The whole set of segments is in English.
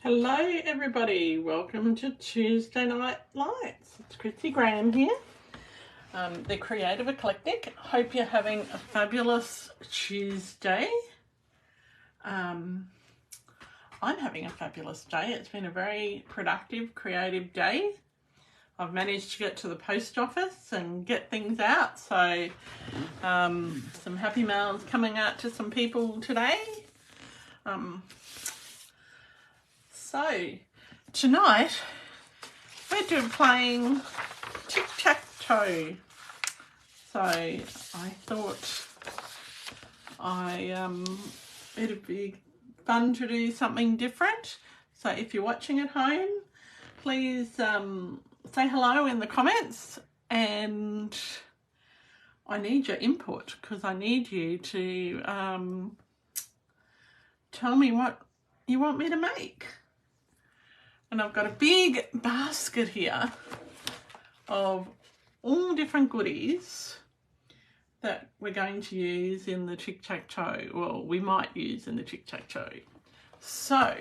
Hello everybody, welcome to Tuesday Night Lights. It's Chrissy Graham here, the Creative Eclectic. Hope you're having a fabulous Tuesday. I'm having a fabulous day. It's been a very productive, creative day. I've managed to get to the post office and get things out, so some happy mails coming out to some people today. So tonight we're playing tic-tac-toe. So I thought it'd be fun to do something different. So if you're watching at home, please say hello in the comments, and I need your input because I need you to tell me what you want me to make. And I've got a big basket here of all different goodies that we're going to use in the tic-tac-toe. Well, we might use in the tic-tac-toe. So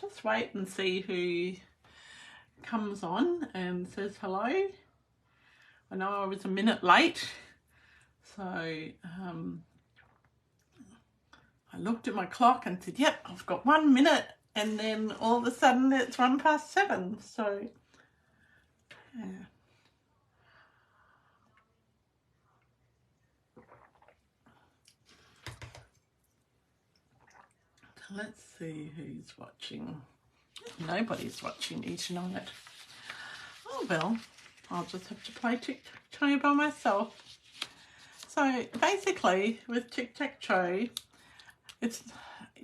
just wait and see who comes on and says hello. I know I was a minute late, so I looked at my clock and said, yep, I've got 1 minute. And then all of a sudden it's 7:01, so yeah. So let's see who's watching. Nobody's watching me tonight. Oh well, I'll just have to play tic-tac-toe by myself. So basically with tic-tac-toe,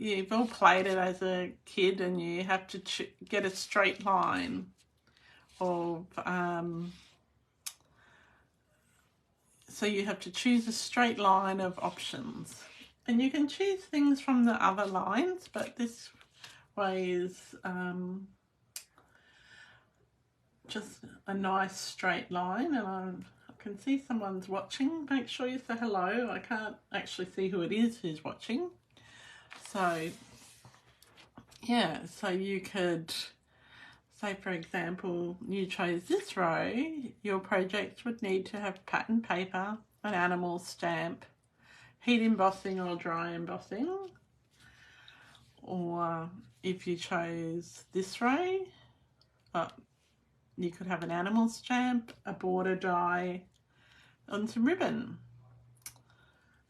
you've all played it as a kid, and you have to get a straight line of, so you have to choose a straight line of options. And you can choose things from the other lines, but this way is just a nice straight line. And I can see someone's watching. Make sure you say hello. I can't actually see who it is who's watching. So yeah, so you could say, for example, you chose this row. Your project would need to have pattern paper, an animal stamp, heat embossing or dry embossing. Or if you chose this row, you could have an animal stamp, a border die, and some ribbon.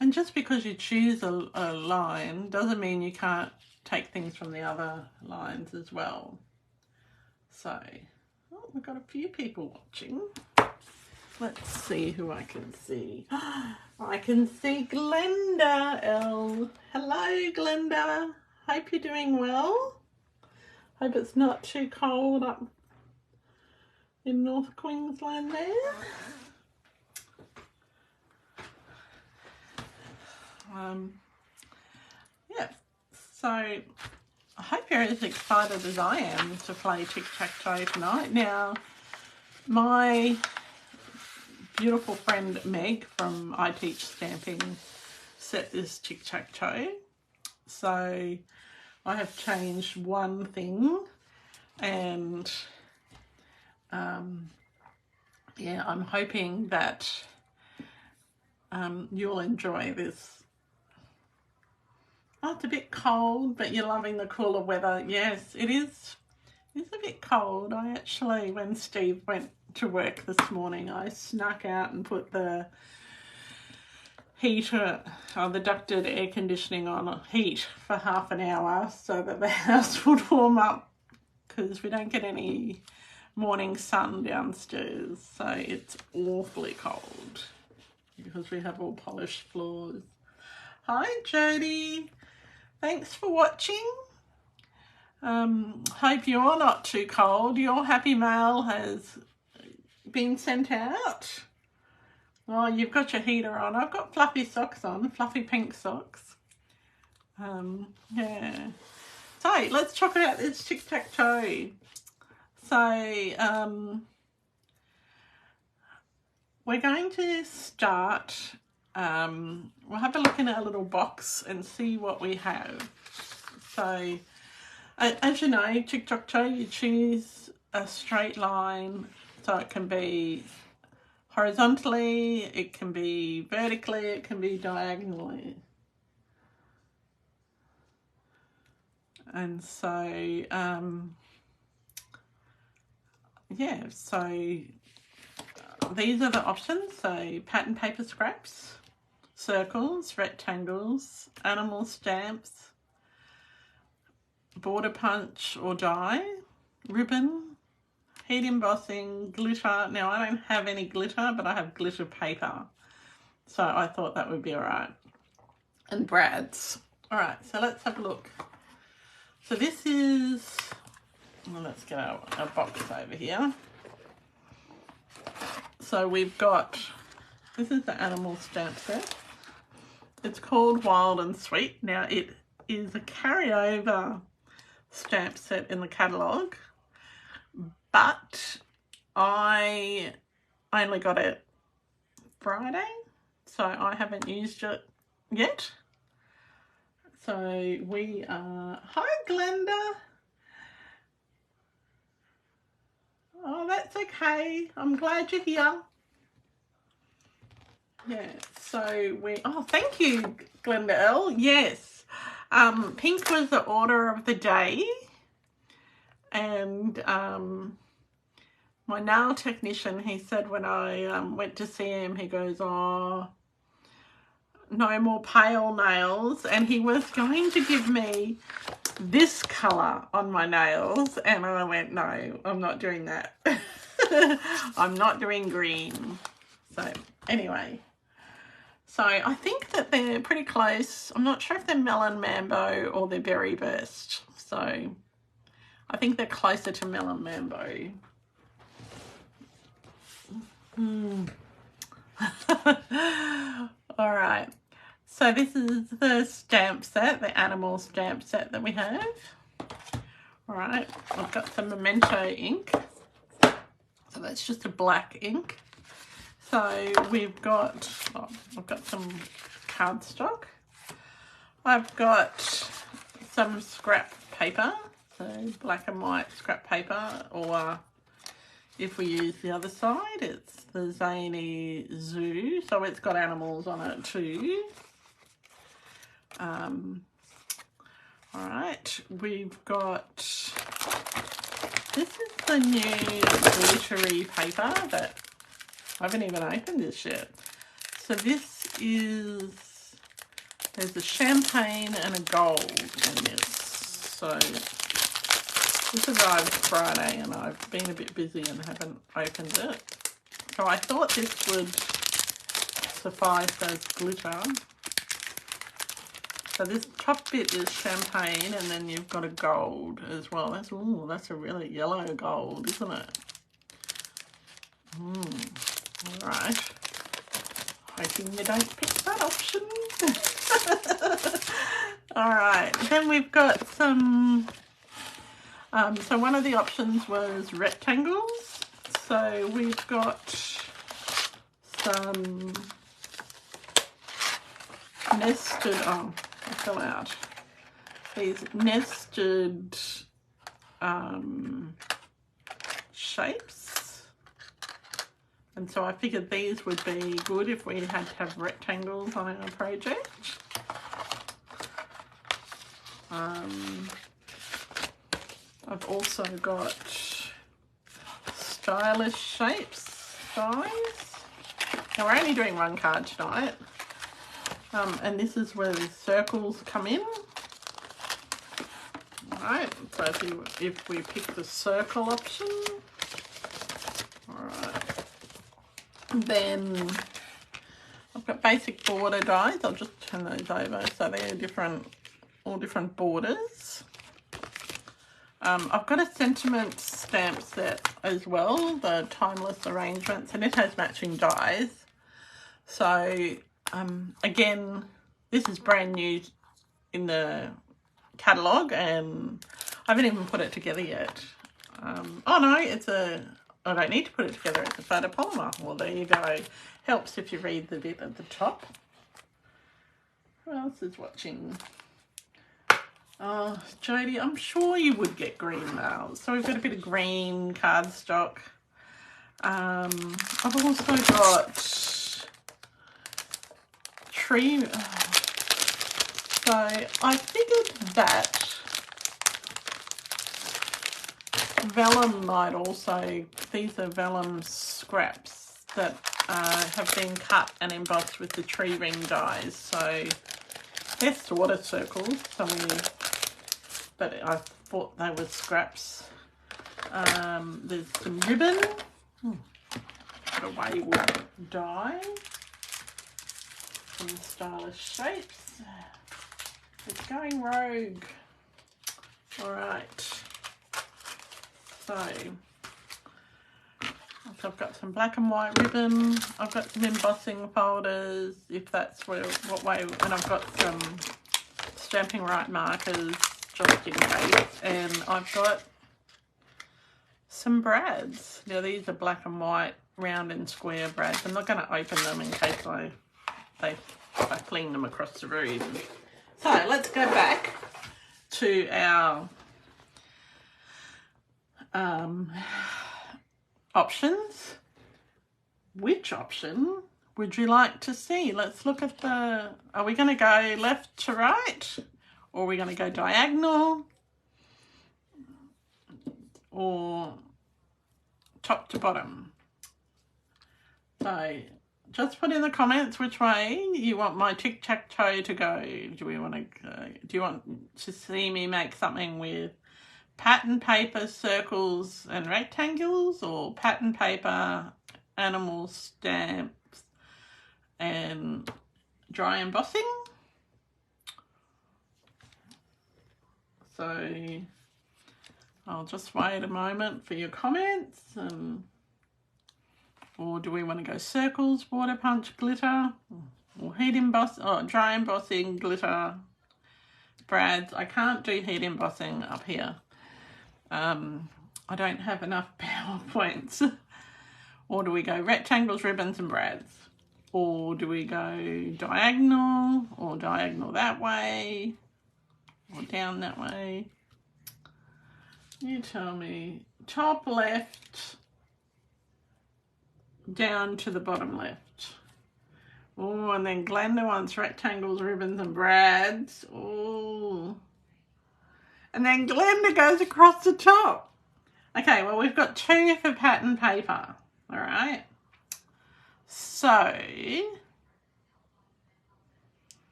And just because you choose a line doesn't mean you can't take things from the other lines as well. So, oh, we've got a few people watching. Let's see who I can see. I can see Glenda L. Hello, Glenda. Hope you're doing well. Hope it's not too cold up in North Queensland there. Yeah, so I hope you're as excited as I am to play tic-tac-toe tonight. Now, my beautiful friend Meg from I Teach Stamping set this tic-tac-toe. So I have changed one thing, and yeah, I'm hoping that you'll enjoy this. Oh, it's a bit cold, but you're loving the cooler weather. Yes, it is. It's a bit cold. I actually, when Steve went to work this morning, I snuck out and put the heater, or the ducted air conditioning on heat for half an hour so that the house would warm up, because we don't get any morning sun downstairs, so it's awfully cold because we have all polished floors. Hi Jody, thanks for watching. Hope you're not too cold. Your happy mail has been sent out. Oh, you've got your heater on. I've got fluffy socks on, fluffy pink socks. Yeah. So let's talk about this tic-tac-toe. So we're going to start, we'll have a look in our little box and see what we have. So As you know, Chick-Chock-Cho, you choose a straight line, so it can be horizontally, it can be vertically, it can be diagonally. And so, yeah, so these are the options. So pattern paper scraps, circles, rectangles, animal stamps, border punch or die, ribbon, heat embossing, glitter. Now I don't have any glitter, but I have glitter paper. So I thought that would be all right. And brads. All right, so let's have a look. So this is, well, let's get our box over here. So we've got, this is the animal stamp set. It's called Wild and Sweet. Now it is a carryover stamp set in the catalogue, but I only got it Friday, so I haven't used it yet. So we are, hi Glenda. Oh, that's okay. I'm glad you're here. Yeah, so we, oh, thank you, Glenda L. Yes, pink was the order of the day, and my nail technician, he said when I went to see him, he goes, oh, no more pale nails, and he was going to give me this colour on my nails, and I went, no, I'm not doing that. I'm not doing green. So anyway, so I think that they're pretty close. I'm not sure if they're Melon Mambo or they're Berry Burst, so I think they're closer to Melon Mambo. All right, so this is the stamp set, the animal stamp set that we have. All right, I've got some Memento ink, so that's just a black ink. So we've got, oh, I've got some cardstock. I've got some scrap paper, so black and white scrap paper, or if we use the other side, it's the Zany Zoo, so it's got animals on it too. All right, we've got, this is the new glittery paper that I haven't even opened this yet. So this is, there's a champagne and a gold in this. So this arrived Friday and I've been a bit busy and haven't opened it. So I thought this would suffice as glitter. So this top bit is champagne and then you've got a gold as well. That's, ooh, that's a really yellow gold, isn't it? All right. Hoping you don't pick that option. All right. Then we've got some, so one of the options was rectangles. So we've got some nested, oh, I fell out. These nested shapes. And so I figured these would be good if we had to have rectangles on our project. I've also got stylish shapes, guys. Now we're only doing one card tonight. And this is where the circles come in. Alright, so if we pick the circle option, alright. Then I've got basic border dies. I'll just turn those over. So they're different, all different borders. I've got a sentiment stamp set as well, the timeless arrangements, and it has matching dies. So again, this is brand new in the catalogue and I haven't even put it together yet. Oh no, it's a, I don't need to put it together, it's a photopolymer. Well, there you go. Helps if you read the bit at the top. Who else is watching? Oh, Jodie, I'm sure you would get green now. So we've got a bit of green cardstock. I've also got tree. So I figured that vellum might also, these are vellum scraps that have been cut and embossed with the tree ring dies. So they're sort of circles, but I thought they were scraps. There's some ribbon, got a wayward die, some stylish shapes. It's going rogue. All right. So I've got some black and white ribbon. I've got some embossing folders, if that's what way, and I've got some stamping right markers just in case. And I've got some brads. Now these are black and white, round and square brads. I'm not going to open them in case I fling them across the room. So let's go back to our options. Which option would you like to see? Let's look at the, are we going to go left to right, or are we going to go diagonal, or top to bottom? So just put in the comments which way you want my tic-tac-toe to go. Do you want to see me make something with pattern paper, circles and rectangles, or pattern paper, animal stamps and dry embossing? So I'll just wait a moment for your comments. Or do we want to go circles, water punch, glitter, or heat emboss, or dry embossing, glitter, brads? I can't do heat embossing up here. I don't have enough PowerPoints. Or do we go rectangles, ribbons and brads? Or do we go diagonal, or diagonal that way, or down that way? You tell me. Top left, down to the bottom left. Oh, and then Glenda wants rectangles, ribbons and brads. Oh. And then Glenda goes across the top. Okay, well, we've got 2 for pattern paper. All right. So,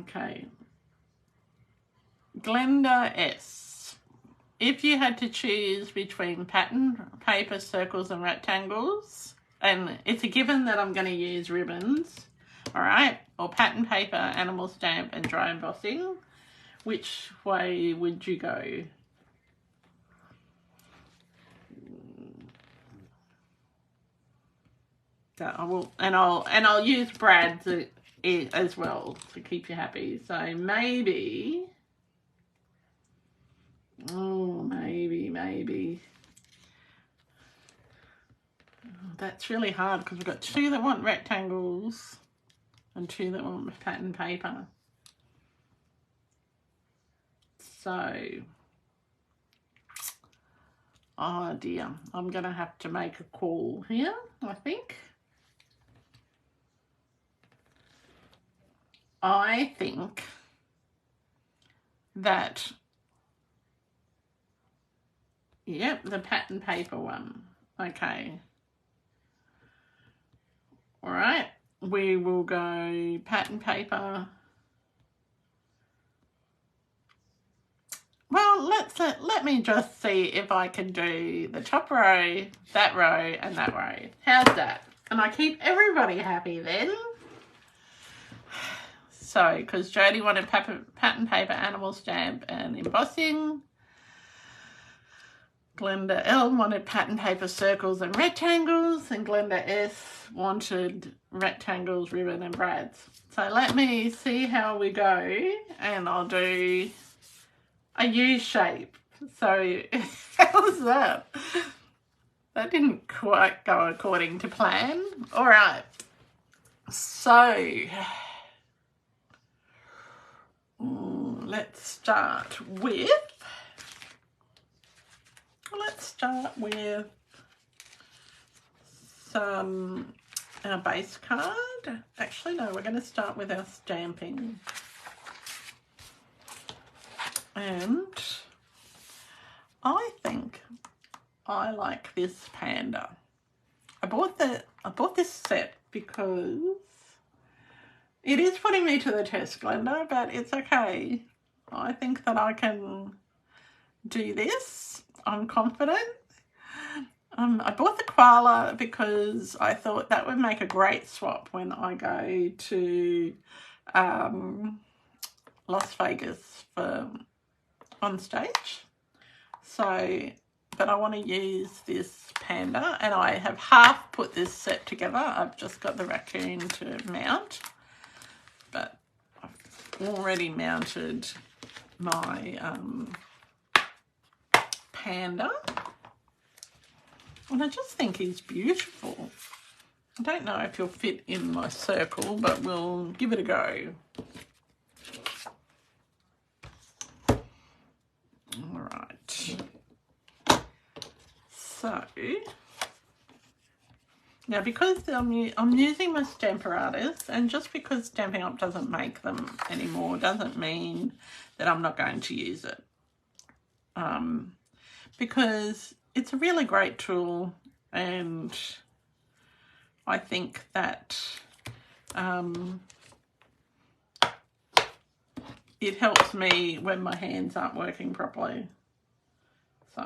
okay. Glenda S. If you had to choose between pattern paper, circles and rectangles, and it's a given that I'm going to use ribbons, all right, or pattern paper, animal stamp and dry embossing, which way would you go? So I will, and I'll use brads as well to keep you happy. So maybe, oh, maybe. Oh, that's really hard because we've got 2 that want rectangles and 2 that want pattern paper. So, oh dear, I'm going to have to make a call here, I think. I think that, yep, the pattern paper one. Okay. All right, we will go pattern paper. Well, let me just see if I can do the top row, that row, and that row. How's that? And I keep everybody happy then. So, because Jodie wanted pattern paper, animal stamp, and embossing. Glenda L wanted pattern paper, circles, and rectangles. And Glenda S wanted rectangles, ribbon, and brads. So let me see how we go. And I'll do a U shape. So, how's that? That didn't quite go according to plan. All right. So, let's start with some our base card. Actually, no, we're going to start with our stamping. And I think I like this panda. I bought this set because it is putting me to the test, Glenda, but it's okay. I think that I can do this. I'm confident. I bought the koala because I thought that would make a great swap when I go to Las Vegas for on stage. So, but I want to use this panda, and I have half put this set together. I've just got the raccoon to mount, but I've already mounted my panda, and I just think he's beautiful. I don't know if he'll fit in my circle, but we'll give it a go. All right. So now, because I'm using my Stamparatus, and just because Stampin' Up doesn't make them anymore doesn't mean that I'm not going to use it. Because it's a really great tool, and I think that it helps me when my hands aren't working properly. So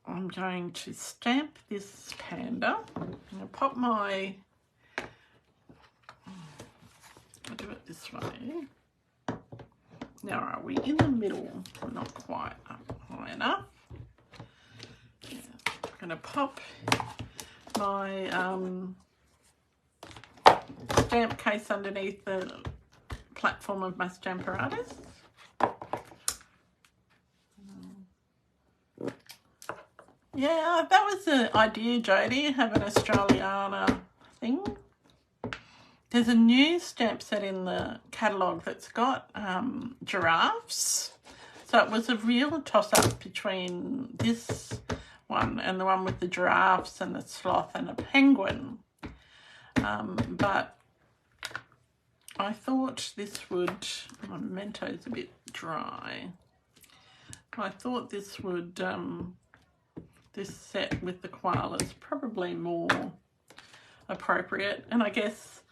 I'm going to stamp this panda. I'm going to pop my, I'll do it this way. Now, are we in the middle? Not quite up high enough. Yeah. I'm going to pop my stamp case underneath the platform of my Stamparatus. Yeah, that was the idea, Jodie, have an Australiana thing. There's a new stamp set in the catalogue that's got giraffes. So it was a real toss-up between this one and the one with the giraffes and the sloth and a penguin. But I thought this would, my Mento's a bit dry. I thought this would, this set with the koalas probably more appropriate. And I guess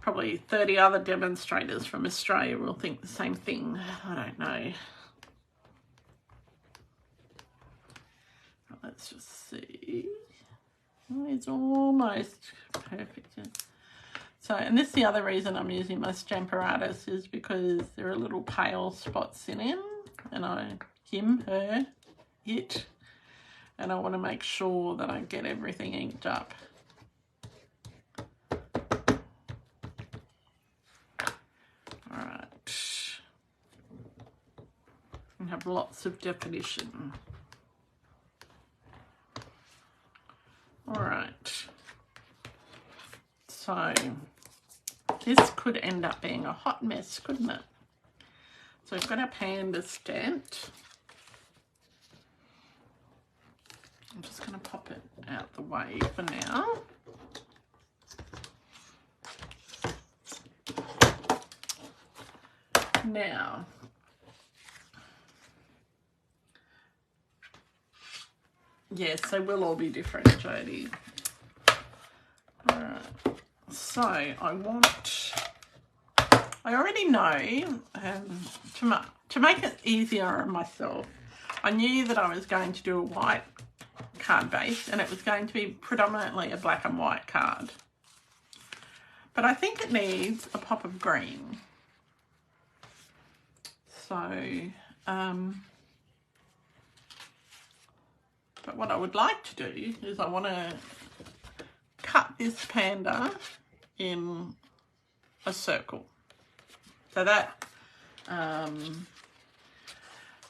probably 30 other demonstrators from Australia will think the same thing. I don't know. Let's just see. Oh, it's almost perfect. So, and this is the other reason I'm using my Stamparatus, is because there are little pale spots in him, and him, her, it, and I want to make sure that I get everything inked up. All right, and have lots of definition. All right, so this could end up being a hot mess, couldn't it? So we've got our panda stamped. I'm just going to pop it out the way for now. Now, yes, they will all be different, Jodie. All right, so I already know, to make it easier on myself, I knew that I was going to do a white card base, and it was going to be predominantly a black and white card. But I think it needs a pop of green. So, but what I would like to do is I want to cut this panda in a circle. So that,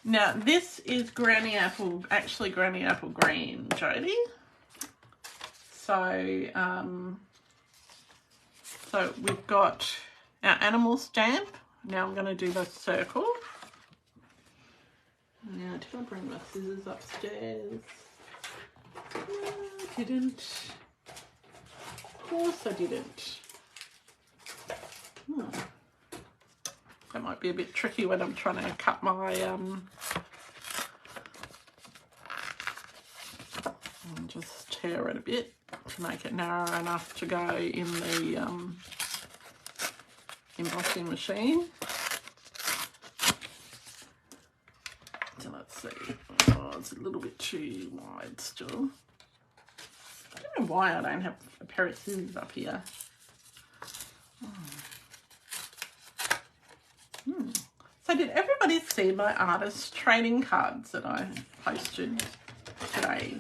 now this is Granny Apple, actually Granny Apple Green, Jodie. So, so we've got our animal stamp. Now I'm going to do the circle. Now, did I bring my scissors upstairs? No, I didn't. Of course I didn't. That might be a bit tricky when I'm trying to cut my and just tear it a bit to make it narrow enough to go in the embossing machine. So let's see. Oh, it's a little bit too wide still. I don't know why I don't have a pair of scissors up here. So did everybody see my artist trading cards that I posted today?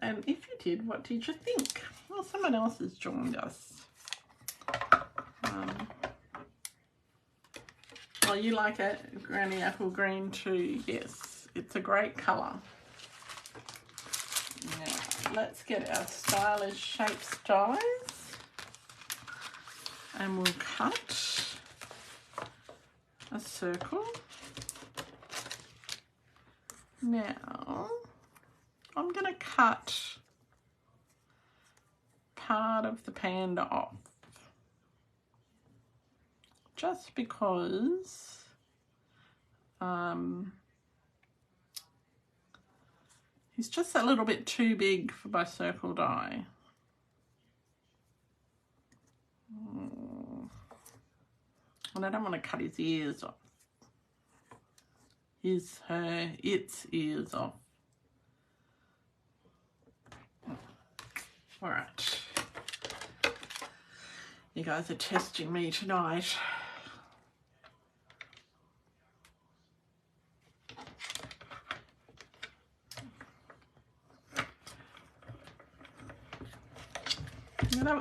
And if you did, what did you think? Well, someone else has joined us. Oh, you like it? Granny Apple Green too? Yes, it's a great colour. Now, let's get our stylish shapes dies. And we'll cut a circle. Now, I'm going to cut part of the panda off. Just because he's just a little bit too big for my circle die. And I don't want to cut his ears off. Its ears off. All right. You guys are testing me tonight.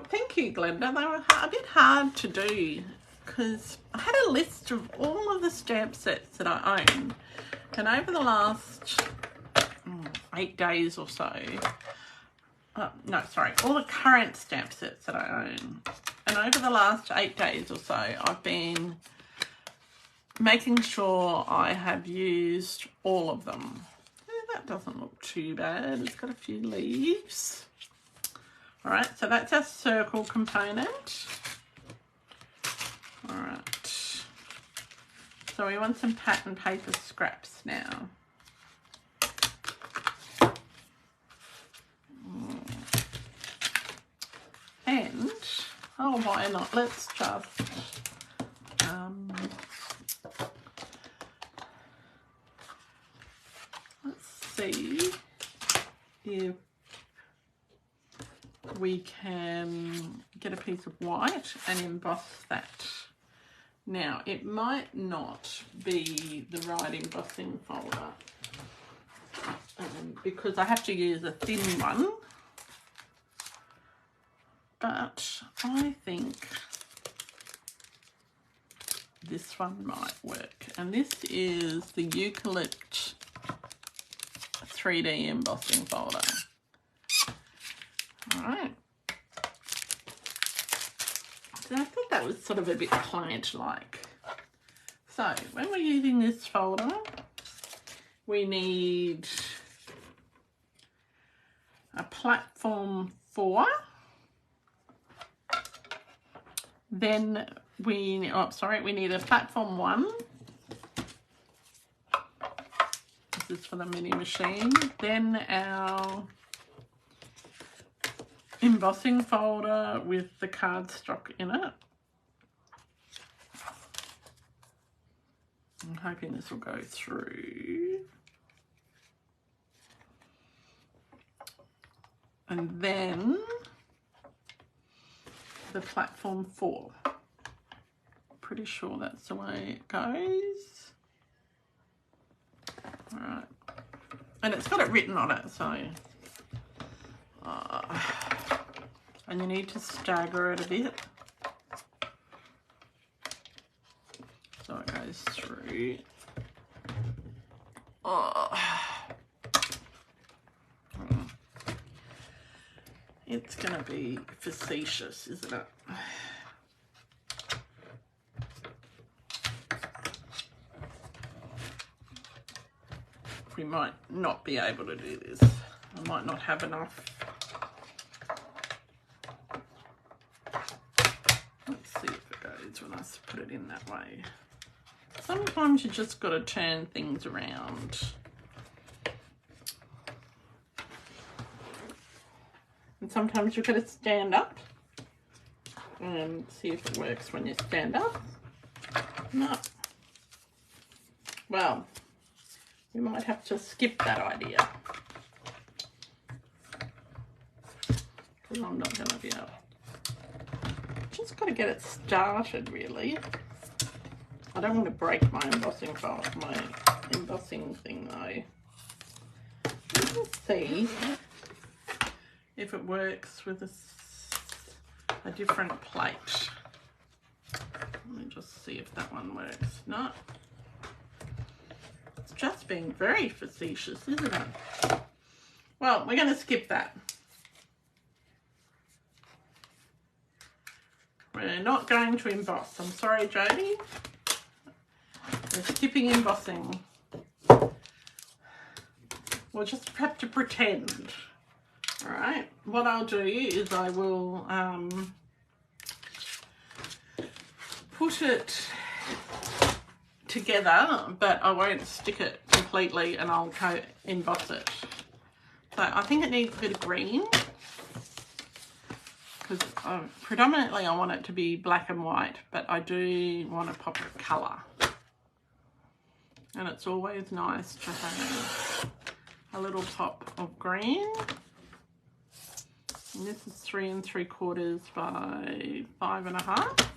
Thank you, Glenda. They were a bit hard to do because I had a list of all of the stamp sets that I own, and over the last 8 days or so, no, sorry, all the current stamp sets that I own, and over the last 8 days or so, I've been making sure I have used all of them. That doesn't look too bad. It's got a few leaves. All right, so that's our circle component. All right, so we want some pattern paper scraps now. And, oh, why not? Let's just, let's see if we can get a piece of white and emboss that. Now, it might not be the right embossing folder because I have to use a thin one, but I think this one might work. And this is the Eclectic 3D embossing folder. All right. So I thought that was sort of a bit client-like. So when we're using this folder, we need a platform 4. Then we need a platform 1. This is for the mini machine. Then our embossing folder with the cardstock in it. I'm hoping this will go through. And then the platform 4. Pretty sure that's the way it goes. All right. And it's got it written on it, so and you need to stagger it a bit so it goes through. It's gonna be facetious, isn't it? we might not be able to do this. I might not have enough. Let's see if it goes when I put it in that way. Sometimes you just got to turn things around. And sometimes you've got to stand up and see if it works when you stand up. No. Well, you might have to skip that idea. Because I'm not going to be able. Just got to get it started, really. I don't want to break my embossing file, my embossing thing though. Let's see if it works with a different plate. Let me just see if that one works. No. It's just being very facetious, isn't it? Well, we're going to skip that. We're not going to emboss. I'm sorry, Jodie. We're skipping embossing. We'll just have to pretend. All right. What I'll do is I will put it together, but I won't stick it completely, and I'll emboss it. So I think it needs a bit of green, because predominantly I want it to be black and white, but I do want a pop of colour. And it's always nice to have a little pop of green. And this is 3 3/4 by 5.5.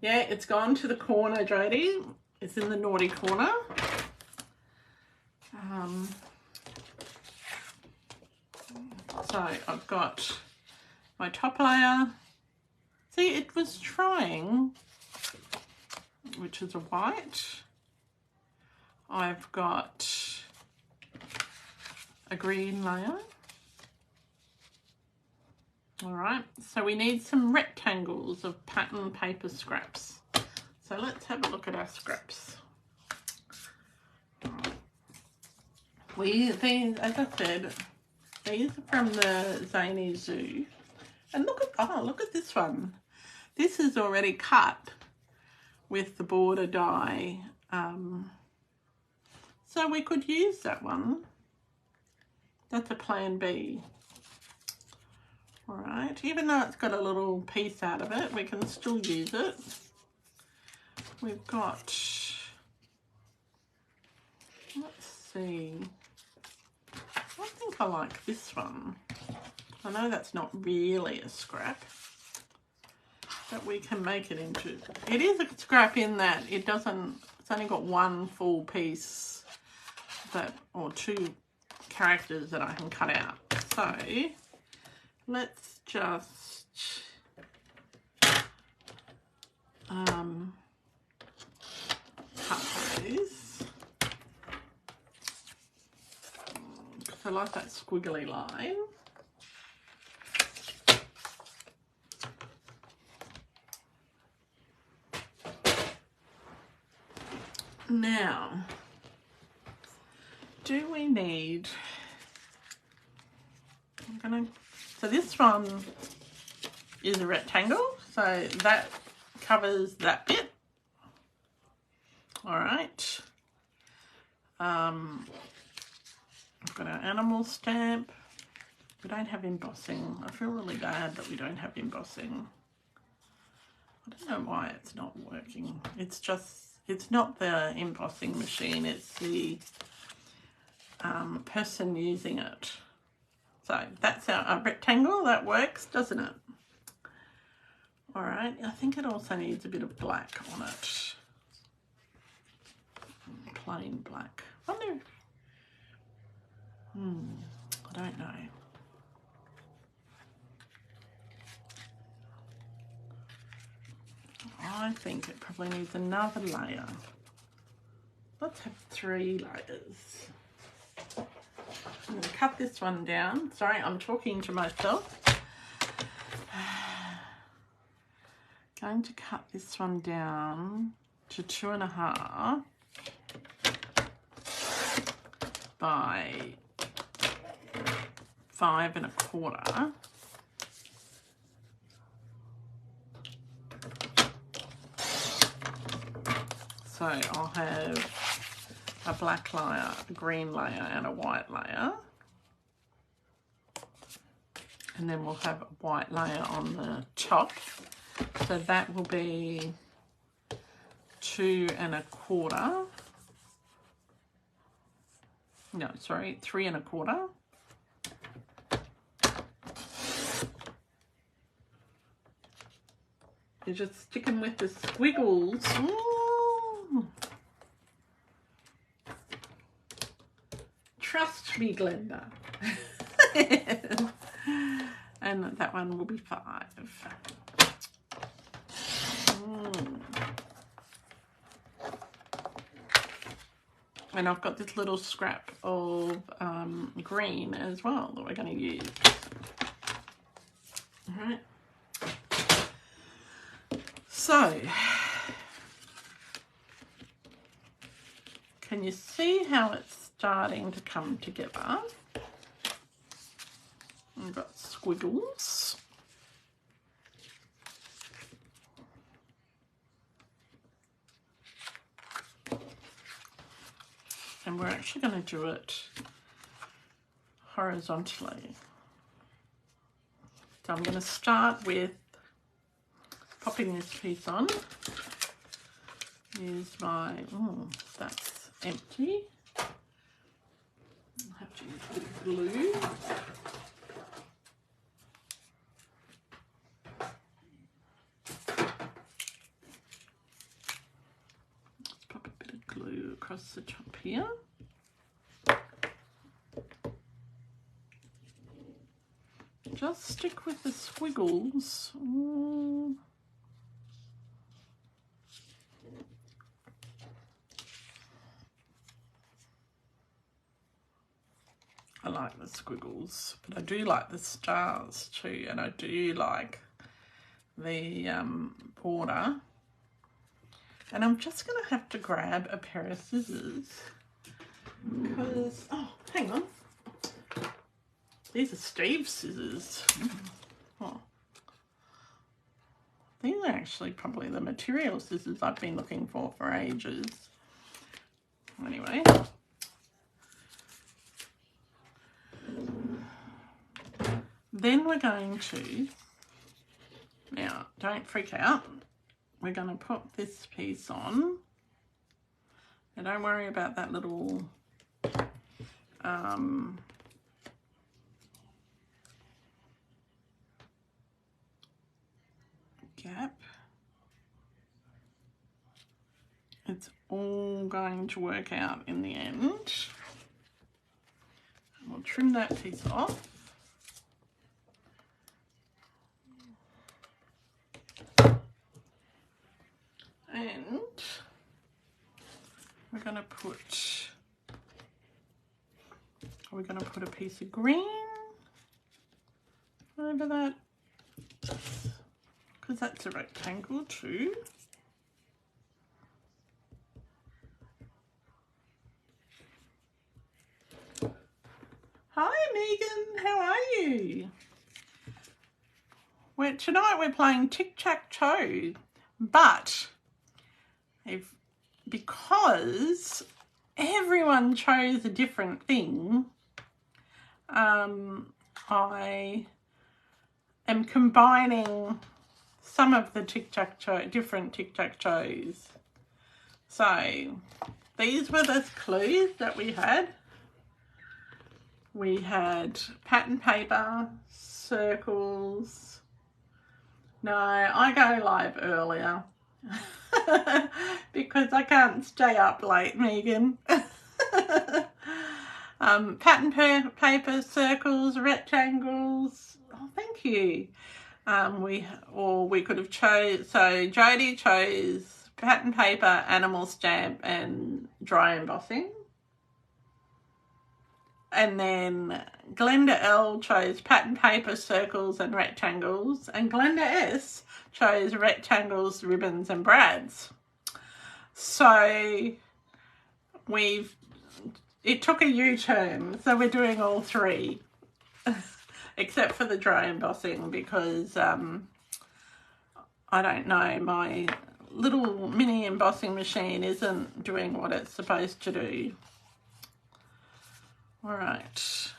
Yeah, it's gone to the corner, Jodie. It's in the naughty corner. So I've got my top layer. See, it was trying, which is a white. I've got a green layer. All right, so we need some rectangles of pattern paper scraps. So let's have a look at our scraps. These, as I said, these are from the Zany Zoo. And look at this one. This is already cut with the border die. So we could use that one. That's a plan B. All right, even though it's got a little piece out of it, we can still use it. We've got, let's see, I think I like this one. I know that's not really a scrap, but we can make it into, it is a scrap in that it doesn't, it's only got one full piece that, or 2 characters that I can cut out. So let's just cut those, because I like that squiggly line. Now, do we need, so this one is a rectangle, so that covers that bit. All right. I've got our animal stamp. We don't have embossing. I feel really bad that we don't have embossing. I don't know why it's not working. It's just, it's not the embossing machine, it's the person using it. So that's our rectangle. That works, doesn't it? All right, I think it also needs a bit of black on it. Plain black. I wonder, I don't know. I think it probably needs another layer. Let's have 3 layers. I'm going to cut this one down. Sorry, I'm talking to myself. Going to cut this one down to 2.5. by 5 1/4. So I'll have a black layer, a green layer and a white layer. And then we'll have a white layer on the top. So that will be 2 1/4. No, sorry, 3 1/4. You're just sticking with the squiggles. Ooh. Trust me, Glenda. And that one will be 5. And I've got this little scrap of green as well that we're going to use. All right. So, can you see how it's starting to come together? I've got squiggles. And we're actually going to do it horizontally. So I'm going to start with popping this piece on. Use my, that's empty. I'll have to use a bit of glue. Let's pop a bit of glue across the top here. Just stick with the squiggles. I like the squiggles, but I do like the stars too, and I do like the border. And I'm just going to have to grab a pair of scissors because, oh, hang on. These are Steve's scissors. Oh. These are actually probably the material scissors I've been looking for ages. Anyway. Then we're going to, now don't freak out, we're going to put this piece on. And don't worry about that little gap. It's all going to work out in the end. And we'll trim that piece off. And we're going to put, are we going to put a piece of green over that? Because that's a rectangle too. Hi Megan, how are you? Tonight we're playing tic-tac-toe, but because everyone chose a different thing, I am combining some of the tic-tac-toe, different tic-tac-toes. So these were the clues that we had. We had pattern paper, circles. No, I go live earlier because I can't stay up late, Megan. Pattern paper, circles, rectangles. Oh, thank you. We could have chose, so Jodie chose pattern paper, animal stamp and dry embossing. And then Glenda L chose pattern paper, circles and rectangles. And Glenda S chose rectangles, ribbons and brads. So we've it took a U-turn, so we're doing all three, except for the dry embossing because I don't know, my little mini embossing machine isn't doing what it's supposed to do. All right,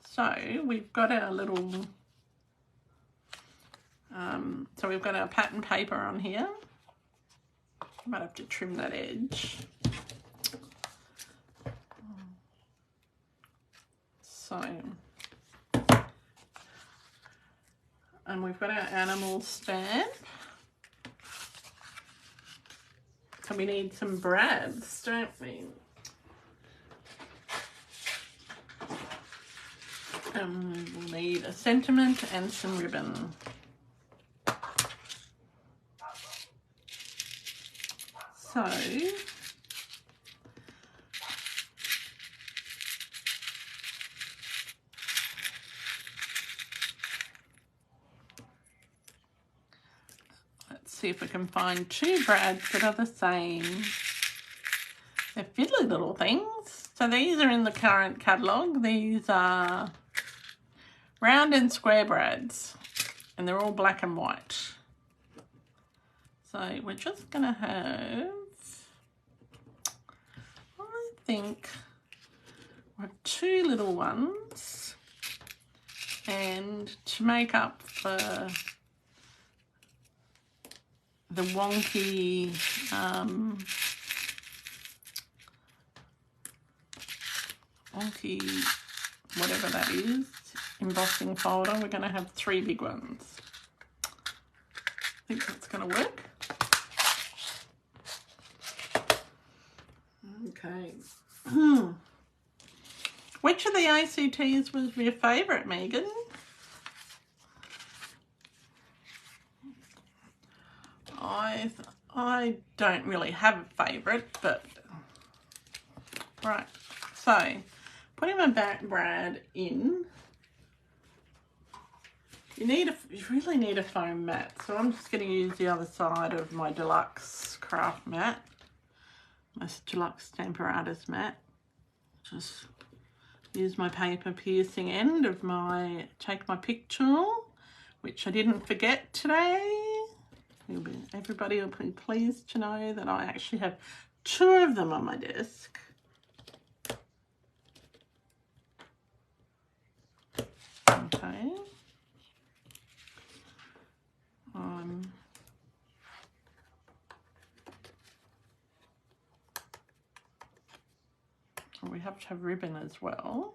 so we've got our little, so we've got our pattern paper on here. I might have to trim that edge. So, and we've got our animal stamp. So we need some brads, don't we? And we'll need a sentiment and some ribbon. So, let's see if we can find two brads that are the same. They're fiddly little things. So these are in the current catalogue. These are round and square brads, and they're all black and white. So we're just going to have, I think, two little ones, and to make up for the wonky whatever that is, embossing folder, we're going to have three big ones. I think that's going to work. Okay. Which of the ACTs was your favourite, Megan? I don't really have a favourite, but right. So putting my back brad in, you really need a foam mat. So I'm just going to use the other side of my deluxe craft mat, my deluxe Stamparatus mat. Just use my paper piercing end of my take my pick tool, which I didn't forget today. Everybody will be pleased to know that I actually have two of them on my desk. Okay. We have to have ribbon as well,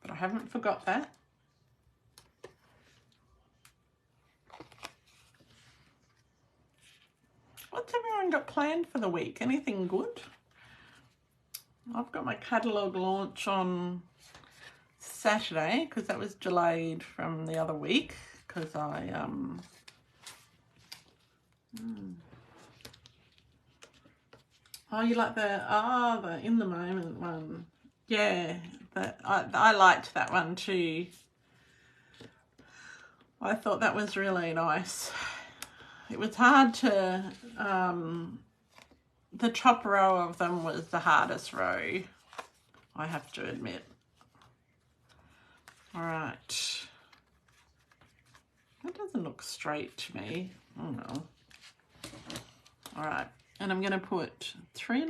but I haven't forgot that. What's everyone got planned for the week? Anything good? I've got my catalogue launch on Saturday because that was delayed from the other week because I oh, you like the in the moment one? Yeah, I liked that one too. I thought that was really nice. It was hard to, the top row of them was the hardest row, I have to admit. All right. That doesn't look straight to me. Oh no. All right. And I'm going to put three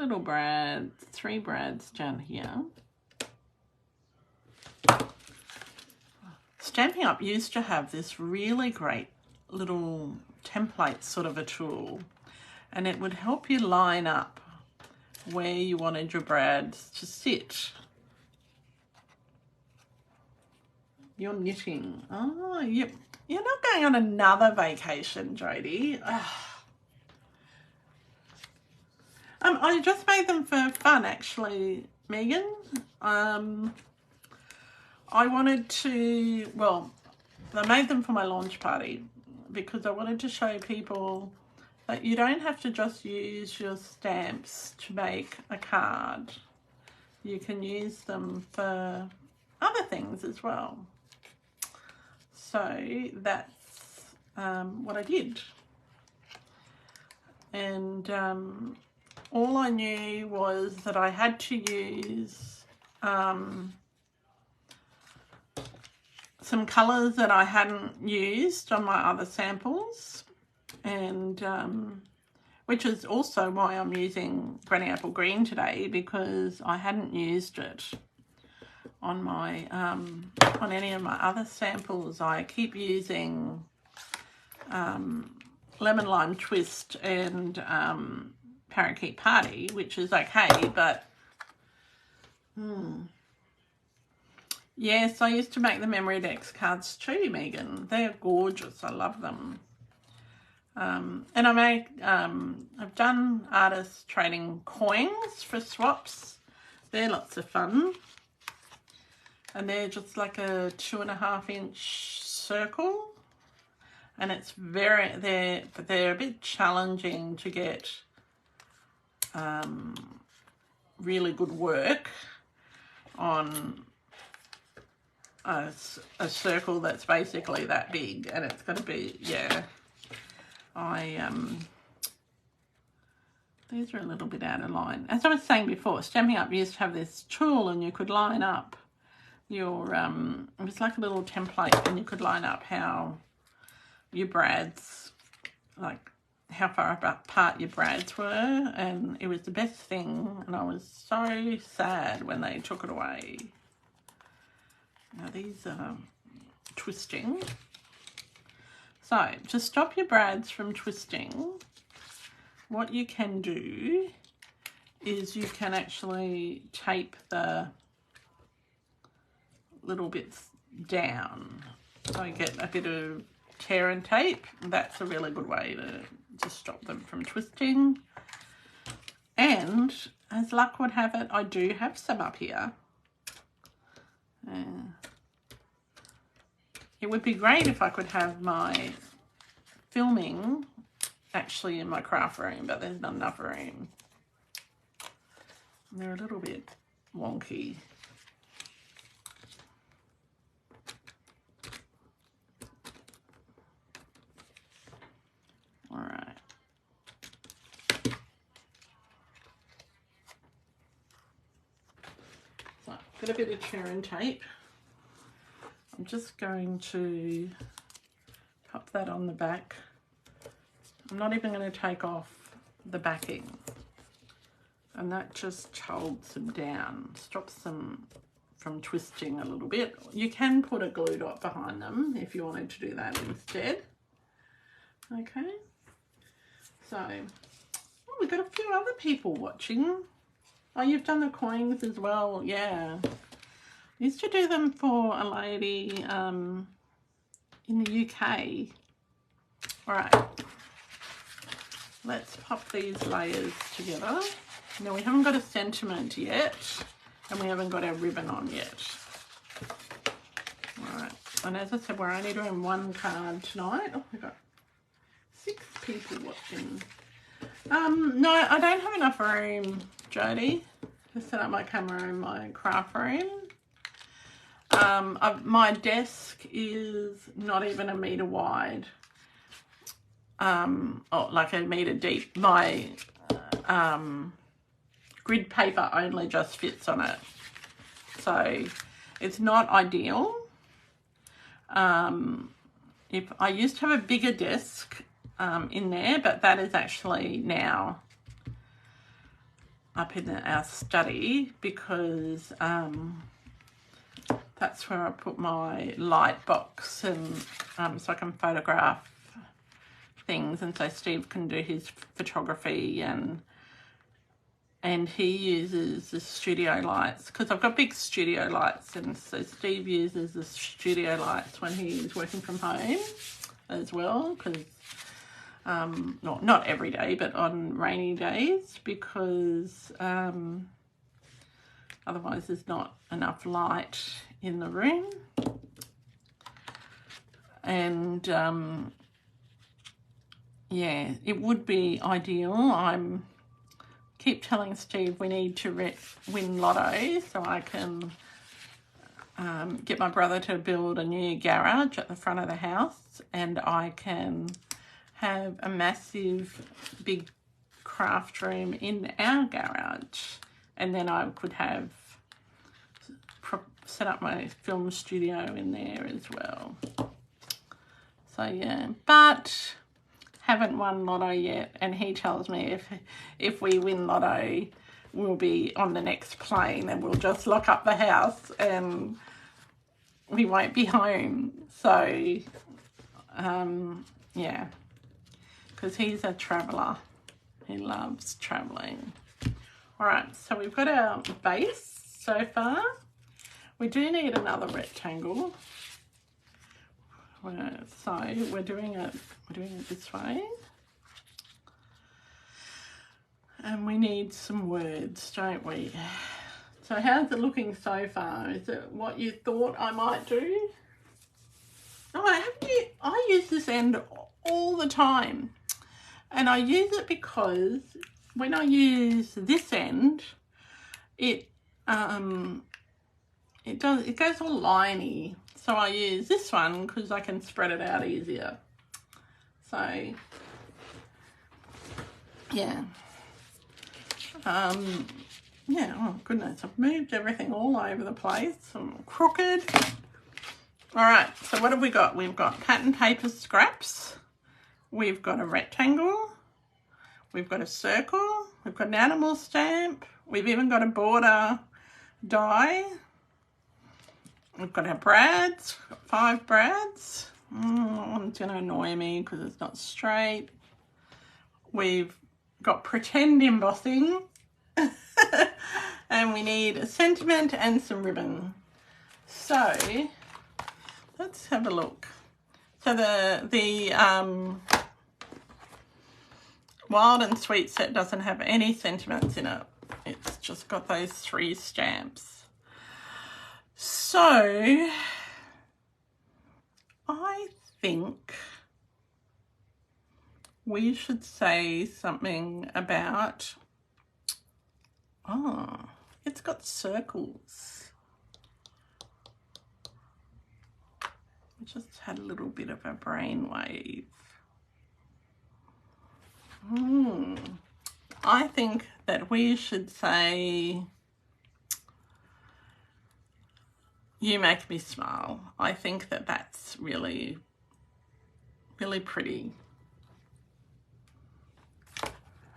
brads down here. Stampin' Up used to have this really great little template sort of a tool, and it would help you line up where you wanted your brads to sit. You're knitting. Oh, you're not going on another vacation, Jodie. I just made them for fun, actually, Megan. I wanted to, well, I made them for my launch party because I wanted to show people that you don't have to just use your stamps to make a card. You can use them for other things as well. So that's what I did. And all I knew was that I had to use some colours that I hadn't used on my other samples, and which is also why I'm using Granny Apple Green today, because I hadn't used it on my on any of my other samples. I keep using Lemon Lime Twist and Parakeet Party, which is okay, but yes, I used to make the memory decks cards too, Megan. They're gorgeous. I love them. And I've done artists trading coins for swaps. They're lots of fun. And they're just like a 2.5 inch circle. And it's they're a bit challenging to get really good work on a circle that's basically that big, and it's going to be, yeah, these are a little bit out of line. As I was saying before, Stampin' Up used to have this tool, and you could line up your, it was like a little template, and you could line up how your brads, like how far apart your brads were, and it was the best thing, and I was so sad when they took it away. Now these are twisting. So to stop your brads from twisting, what you can do is you can actually tape the little bits down. So you get a bit of tear and tape. That's a really good way to stop them from twisting. And as luck would have it, I do have some up here. It would be great if I could have my filming actually in my craft room, but there's not enough room. They're a little bit wonky. All right. So I've got a bit of tear and tape. I'm just going to pop that on the back. I'm not even going to take off the backing. And that just holds them down, stops them from twisting a little bit. You can put a glue dot behind them if you wanted to do that instead. Okay. So, oh, we've got a few other people watching. Oh, you've done the coins as well. Yeah. I used to do them for a lady in the UK. All right, let's pop these layers together. Now we haven't got a sentiment yet, and we haven't got our ribbon on yet. All right, and as I said, we're only doing one card tonight. Oh, we've got 6 people watching. No, I don't have enough room, Jodie, to set up my camera in my craft room. My desk is not even a metre wide, or like a metre deep. My grid paper only just fits on it, so it's not ideal. If I used to have a bigger desk in there, but that is actually now up in our study, because that's where I put my light box, and so I can photograph things, and so Steve can do his photography, and he uses the studio lights, because I've got big studio lights, and so Steve uses the studio lights when he's working from home as well, because not every day, but on rainy days, because otherwise there's not enough light in the room. And yeah, it would be ideal. I'm keep telling Steve we need to win lotto so I can get my brother to build a new garage at the front of the house, and I can have a massive big craft room in our garage, and then I could have set up my film studio in there as well. So yeah, but haven't won lotto yet, and he tells me if we win lotto, we'll be on the next plane and we'll just lock up the house and we won't be home. So yeah, because he's a traveller, he loves travelling. All right, so we've got our base so far. We do need another rectangle. So we're doing it this way. And we need some words, don't we? So how's it looking so far? Is it what you thought I might do? Oh, I use this end all the time. And I use it because when I use this end, it goes all liney. So I use this one because I can spread it out easier. So yeah. Yeah, oh goodness, I've moved everything all over the place. I'm crooked. All right, so what have we got? We've got pattern paper scraps. We've got a rectangle. We've got a circle. We've got an animal stamp. We've even got a border die. We've got our brads, 5 brads. That one's going to annoy me because it's not straight. We've got pretend embossing. And we need a sentiment and some ribbon. So let's have a look. So the Wild and Sweet set doesn't have any sentiments in it. It's just got those 3 stamps. So I think we should say something about, oh, it's got circles. I just had a little bit of a brainwave. I think that we should say, you make me smile. I think that that's really, really pretty.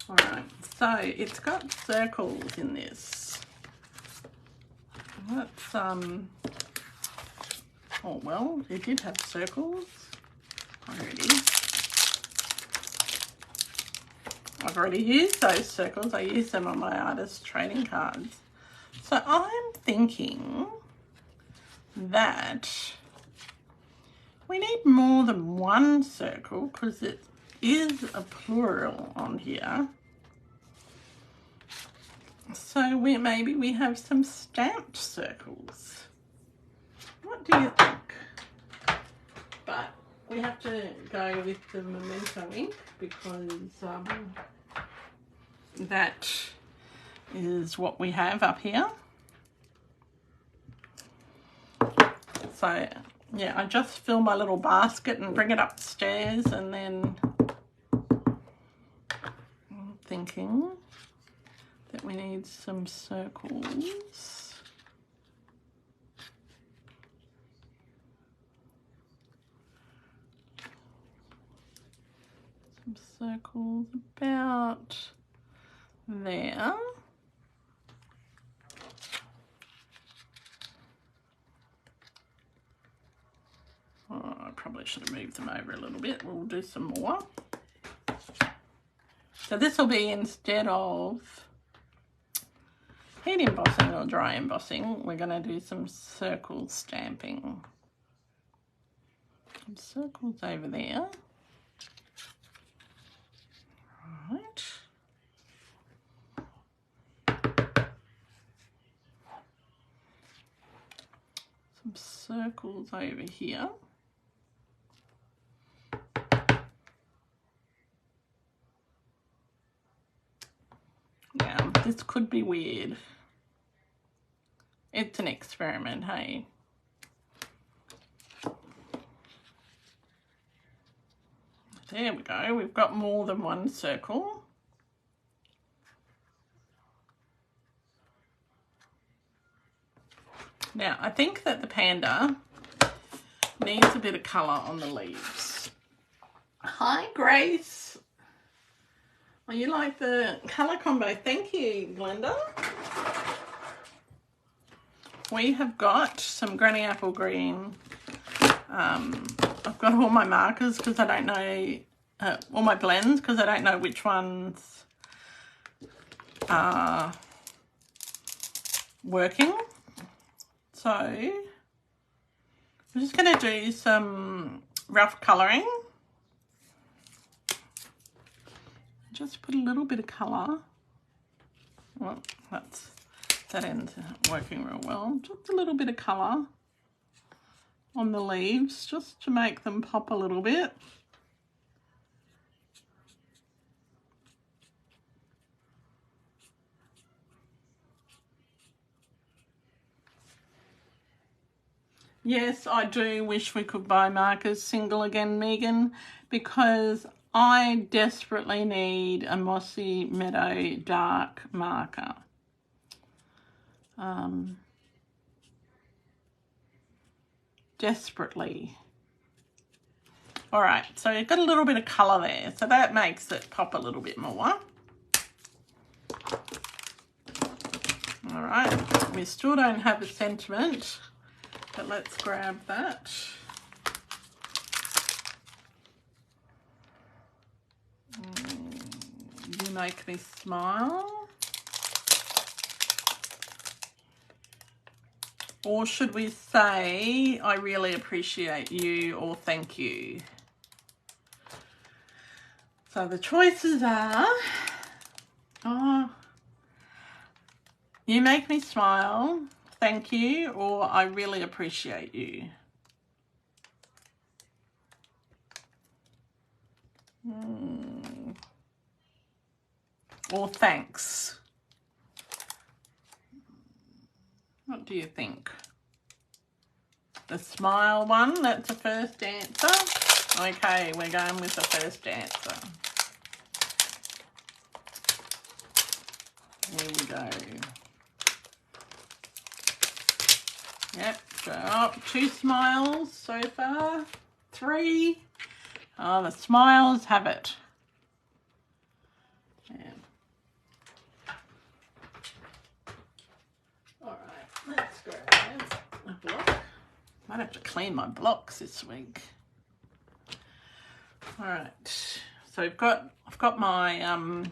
All right, so it's got circles in this. Let's, oh well, it did have circles already. I've already used those circles. I used them on my artist trading cards. So I'm thinking that we need more than 1 circle because it is a plural on here. So maybe we have some stamped circles. What do you think? But we have to go with the Memento ink because that is what we have up here. So yeah, I just fill my little basket and bring it upstairs, and then I'm thinking that we need some circles. Some circles about there. Oh, I probably should have moved them over a little bit. We'll do some more. So this will be, instead of heat embossing or dry embossing, we're going to do some circle stamping. Some circles over there. Right. Some circles over here. Yeah, this could be weird. It's an experiment, hey? There we go. We've got more than 1 circle. Now, I think that the panda needs a bit of colour on the leaves. Hi, Grace. Oh, you like the colour combo? Thank you, Glenda. We have got some granny apple green. I've got all my markers because I don't know, all my blends because I don't know which ones are working. So I'm just going to do some rough colouring. Just put a little bit of colour. Well, that end's working real well. Just a little bit of colour on the leaves just to make them pop a little bit. Yes, I do wish we could buy markers single again, Megan, because I desperately need a Mossy Meadow dark marker. Desperately. All right, so you've got a little bit of colour there, so that makes it pop a little bit more. All right, we still don't have a sentiment, but let's grab that. You make me smile. Or should we say, I really appreciate you, or thank you? So the choices are, oh, you make me smile, thank you, or I really appreciate you. Or thanks. What do you think? The smile one, that's the first answer. Okay, we're going with the first answer. Here we go. Yep, so 2 smiles so far. 3. Oh, the smiles have it. Yeah. All right, let's grab a block. Might have to clean my blocks this week. All right, so I've got my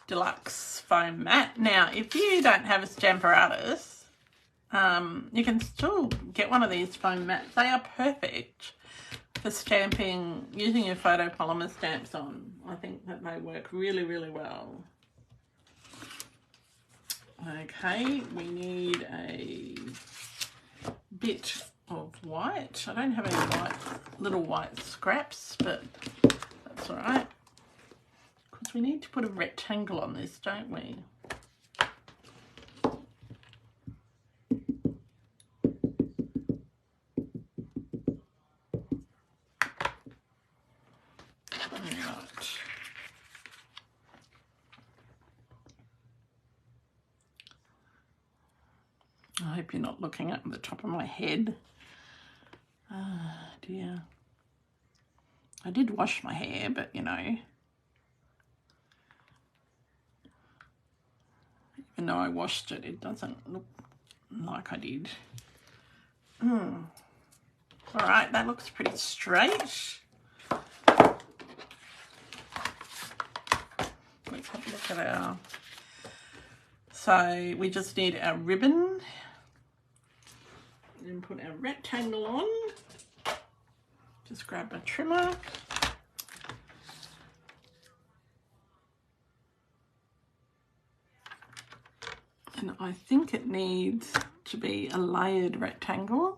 deluxe foam mat. Now, if you don't have a Stamparatus, you can still get one of these foam mats. They are perfect for stamping, using your photopolymer stamps on. I think that they work really, really well. Okay, we need a bit of white. I don't have any little white scraps, but that's all right. Because we need to put a rectangle on this, don't we? I hope you're not looking at the top of my head. Ah, dear. I did wash my hair, but you know, even though I washed it, it doesn't look like I did. All right, that looks pretty straight. Let's have a look at our... So we just need our ribbon and put our rectangle on. Just grab a trimmer. And I think it needs to be a layered rectangle.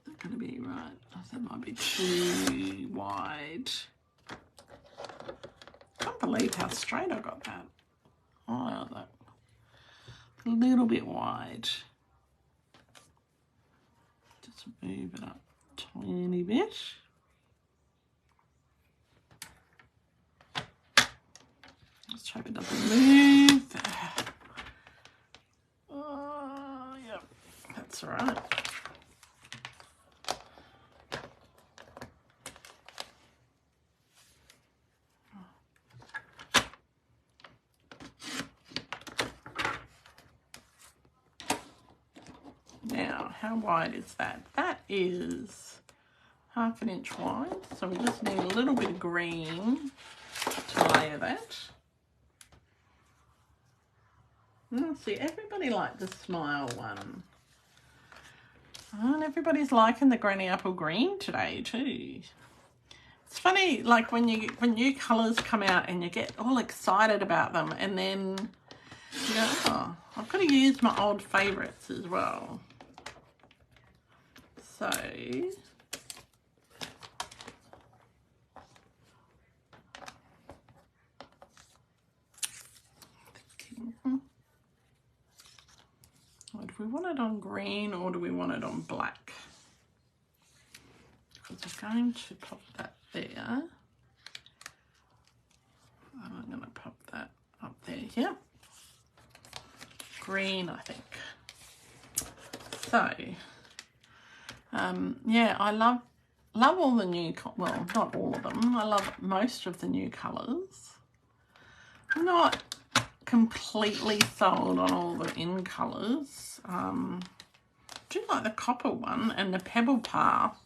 Not going to be right. That might be too wide. Can't believe how straight I got that. Oh, that a little bit wide. Just move it up a tiny bit. Let's hope it doesn't move. That's all right. Now, how wide is that? That is 1/2 inch wide, so we just need a little bit of green to layer that. See, everybody liked the smile one. And everybody's liking the granny apple green today too. It's funny, like when new colours come out and you get all excited about them, and then you go, oh, I've got to use my old favourites as well. So do we want it on green or do we want it on black? Because I'm going to pop that there. I'm going to pop that up there. Yeah, green, I think. So yeah, I love all the new, well, not all of them. I love most of the new colours. I'm not completely sold on all the in colours. I do like the copper one and the pebble path.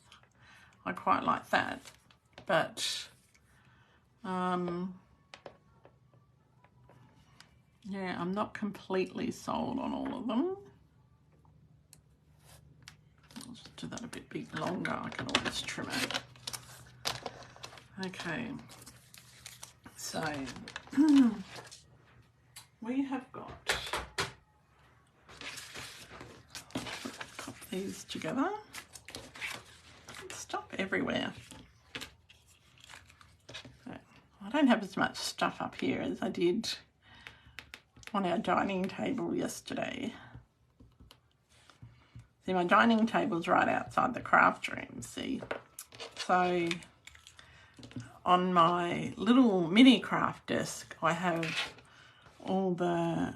I quite like that, but yeah, I'm not completely sold on all of them. I'll just do that a bit longer. I can always trim it. Okay, so we have got, pop these together. Stuff everywhere. So I don't have as much stuff up here as I did on our dining table yesterday. See, my dining table's right outside the craft room, see? So on my little mini craft desk, I have all the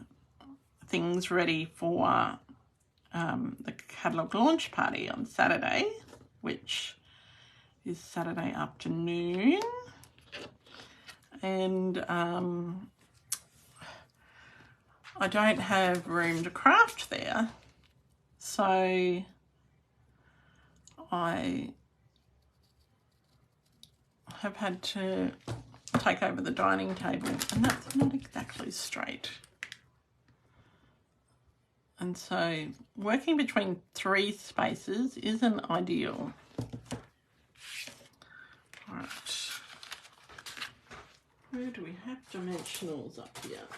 things ready for the catalogue launch party on Saturday, which is Saturday afternoon. And I don't have room to craft there, so I have had to take over the dining table, and that's not exactly straight. And so working between 3 spaces isn't ideal. All right. Where do we have dimensionals up here?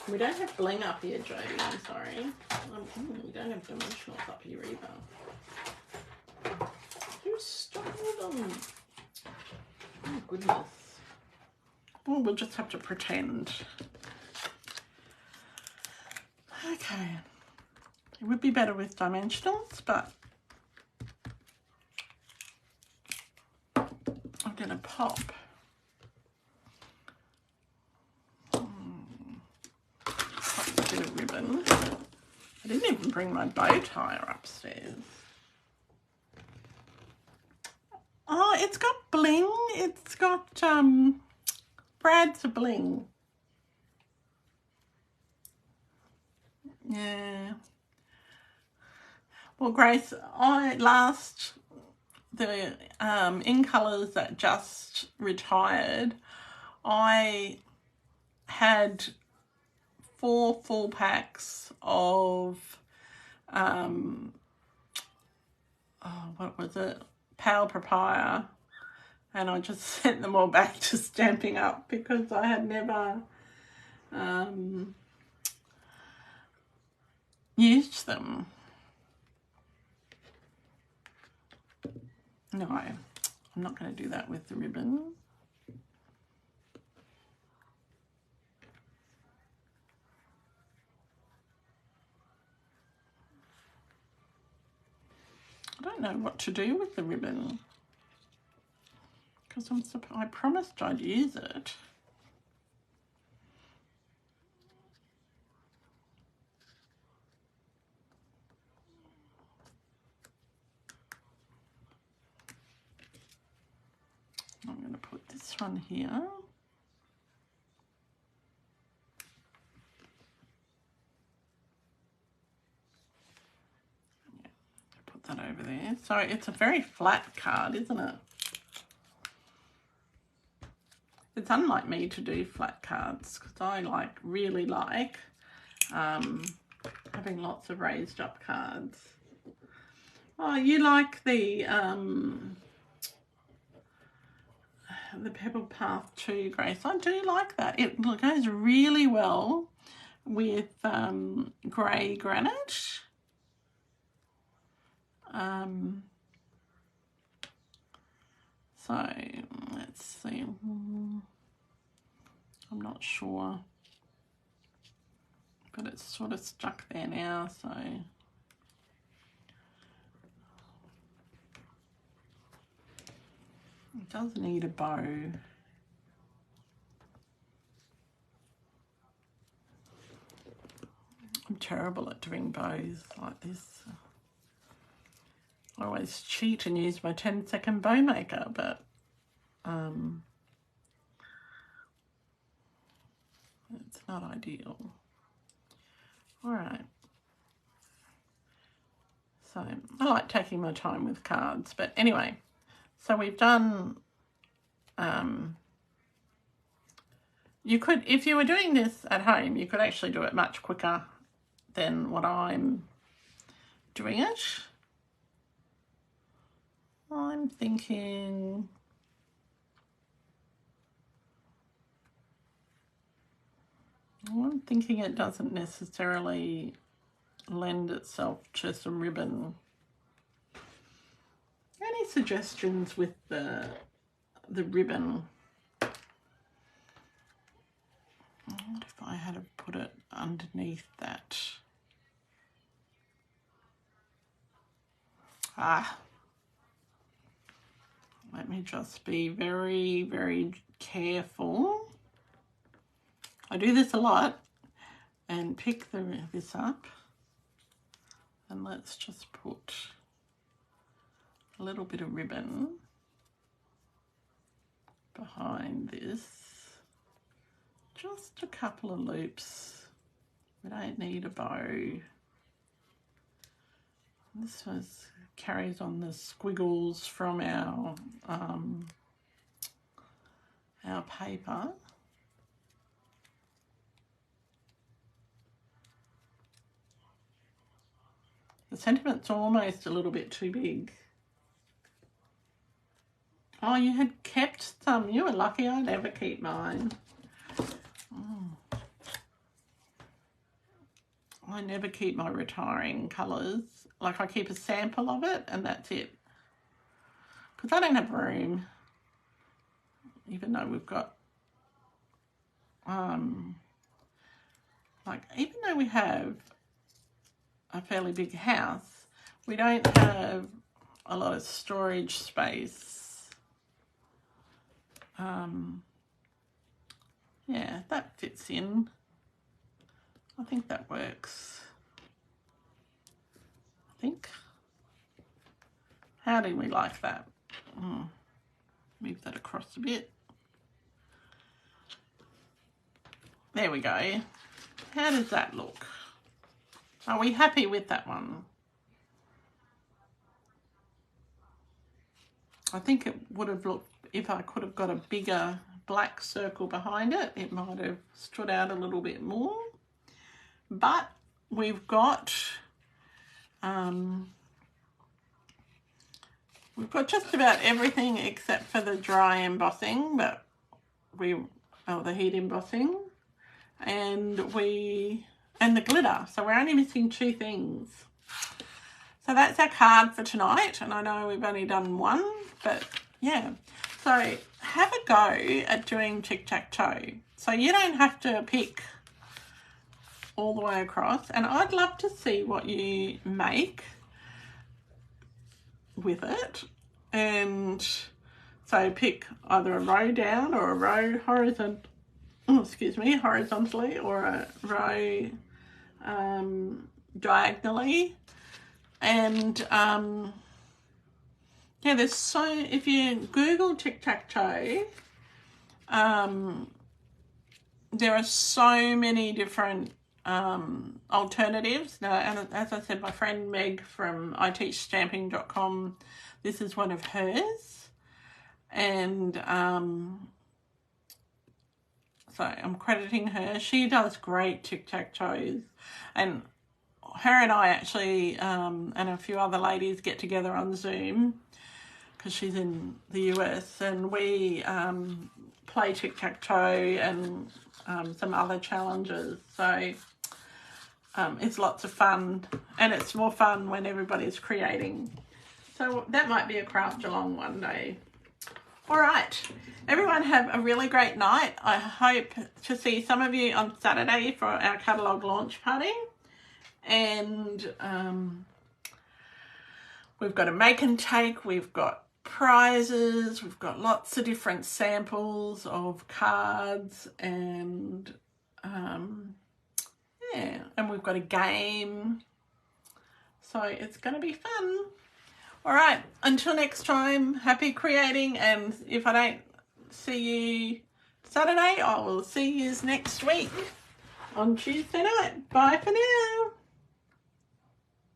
We don't have bling up here, Jodie, I'm sorry. We don't have dimensionals up here either. Who stole them? Oh, goodness. Well, we'll just have to pretend. Okay. It would be better with dimensionals, but I'm going to pop a bit of ribbon. I didn't even bring my bow tie upstairs. Oh, it's got bling. It's got brads of bling. Yeah. Well, Grace, the in colours that just retired, I had 4 full packs of what was it? Pale Papaya, and I just sent them all back to Stamping Up because I had never used them. No, I'm not going to do that with the ribbon. I don't know what to do with the ribbon because I promised I'd use it. I'm going to put this one here. Yeah, put that over there. So it's a very flat card, isn't it? It's unlike me to do flat cards because I really like having lots of raised up cards. Oh, you like the Papercraft too, Grace. I do like that. It goes really well with grey granite. So let's see. I'm not sure, but it's sort of stuck there now, so it does need a bow. I'm terrible at doing bows like this. I always cheat and use my 10-second bow maker, but it's not ideal. All right. So I like taking my time with cards, but anyway, so we've done, you could, if you were doing this at home, you could actually do it much quicker than what I'm doing it. I'm thinking it doesn't necessarily lend itself to some ribbon. Any suggestions with the ribbon? What if I had to put it underneath that? Let me just be very, very careful. I do this a lot, and pick this up, and let's just put a little bit of ribbon behind this. Just a couple of loops. We don't need a bow. This carries on the squiggles from our paper. The sentiment's almost a little bit too big. Oh, you had kept some. You were lucky. I never keep mine. I never keep my retiring colours. Like, I keep a sample of it and that's it. Because I don't have room. Even though we've got, even though we have a fairly big house, we don't have a lot of storage space. Yeah, that fits in. I think that works. I think. How do we like that? Move that across a bit. There we go. How does that look? Are we happy with that one? I think it would have looked, if I could have got a bigger black circle behind it, it might have stood out a little bit more. But we've got just about everything except for the dry embossing, but the heat embossing, and the glitter. So we're only missing 2 things. So that's our card for tonight, and I know we've only done one, but yeah. So have a go at doing tic-tac-toe. So you don't have to pick all the way across, and I'd love to see what you make with it. And so pick either a row down or a row horizontally, or a row diagonally, and Yeah, there's so, if you Google tic-tac-toe, there are so many different alternatives. Now, and as I said, my friend Meg from iteachstamping.com, this is one of hers. And so I'm crediting her. She does great tic-tac-toes. And her and I actually, and a few other ladies, get together on Zoom because she's in the US, and we play tic-tac-toe and some other challenges. So it's lots of fun, and it's more fun when everybody's creating. So that might be a craft along one day. All right, everyone have a really great night. I hope to see some of you on Saturday for our catalogue launch party. And we've got a make and take, we've got prizes, we've got lots of different samples of cards, and yeah, and we've got a game. So it's going to be fun. All right, until next time, happy creating, and if I don't see you Saturday, I will see you next week on Tuesday night. Bye for now.